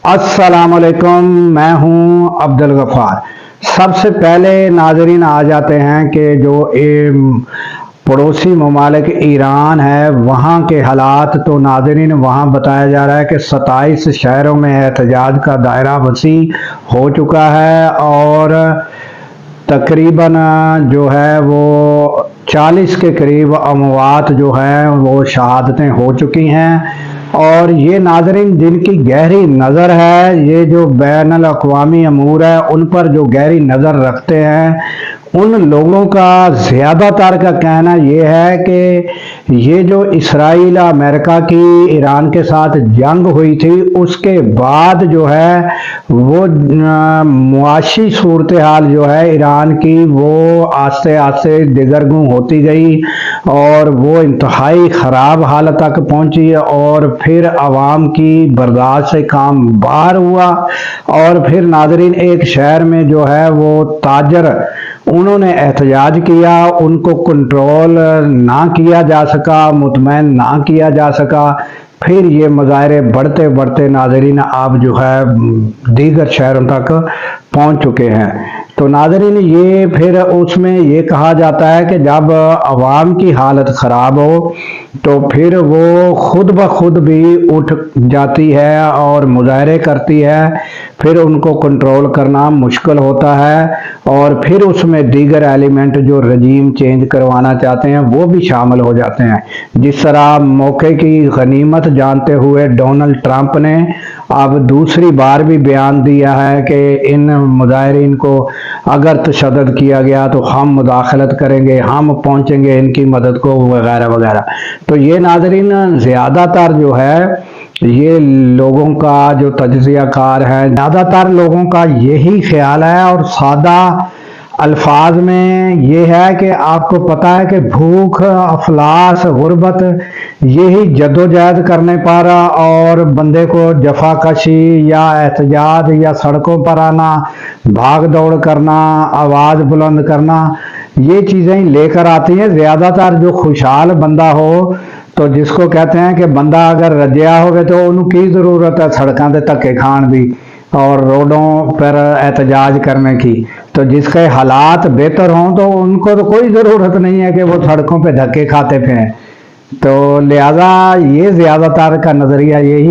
अस्सलाम वालेकुम। मैं हूं अब्दुल गफ़ार। सबसे पहले नाजरीन आ जाते हैं कि जो पड़ोसी ममालिक ईरान है वहाँ के हालात। तो नाजरीन वहाँ बताया जा रहा है कि 27 शहरों में एहतजाज का दायरा वसी हो चुका है और तकरीबन जो है वो 40 के करीब अमवात जो हैं वो शहादतें हो चुकी हैं। और ये नाजरीन जिनकी गहरी नज़र है, ये जो बैनुल अक़वामी अमूर है उन पर जो गहरी नज़र रखते हैं, उन लोगों का ज़्यादातर का कहना ये है कि ये जो इसराइल अमेरिका की ईरान के साथ जंग हुई थी उसके बाद जो है वो मुआशी सूरत हाल जो है ईरान की वो आस्ते आस्ते दिगरगूं होती गई और वो इंतहाई ख़राब हालत तक पहुंची और फिर आवाम की बर्दाश्त से काम बाहर हुआ। और फिर नाजरीन एक शहर में जो है वो ताजर उन्होंने एहतजाज किया, उनको कंट्रोल ना किया जा सका, मुतमैन ना किया जा सका। फिर ये मुजाहरे बढ़ते बढ़ते नाजरीन आप जो है दीगर शहरों तक पहुंच चुके हैं। तो नाजरीन ये फिर उसमें ये कहा जाता है कि जब अवाम की हालत ख़राब हो तो फिर वो खुद ब खुद भी उठ जाती है और मुजाहरे करती है, फिर उनको कंट्रोल करना मुश्किल होता है और फिर उसमें दीगर एलिमेंट जो रजीम चेंज करवाना चाहते हैं वो भी शामिल हो जाते हैं। जिस तरह मौके की गनीमत जानते हुए डोनाल्ड ट्रंप ने अब दूसरी बार भी बयान दिया है कि इन मुजाहिरीन को अगर तशद्दुद किया गया तो हम मुदाखलत करेंगे, हम पहुंचेंगे इनकी मदद को वगैरह वगैरह। तो ये नाजरीन ज़्यादातर जो है ये लोगों का जो तज्ज़िया कार है, ज़्यादातर लोगों का यही ख्याल है और सादा अल्फाज में ये है कि आपको पता है कि भूख, अफलास, गुर्बत यही जद्दोजहद करने पर और बंदे को जफाकशी या एहतजाज या सड़कों पर आना, भाग दौड़ करना, आवाज़ बुलंद करना, ये चीज़ें लेकर आती हैं। ज़्यादातर जो खुशहाल बंदा हो तो जिसको कहते हैं कि बंदा अगर रजया होवे तो उनकी ज़रूरत है सड़कों के धक्के खान दी और रोडों पर एहतजाज करने की। तो जिसके हालात बेहतर हों तो उनको तो कोई ज़रूरत नहीं है कि वो सड़कों पे धक्के खाते फिरें। तो लिहाजा ये ज़्यादातर का नज़रिया यही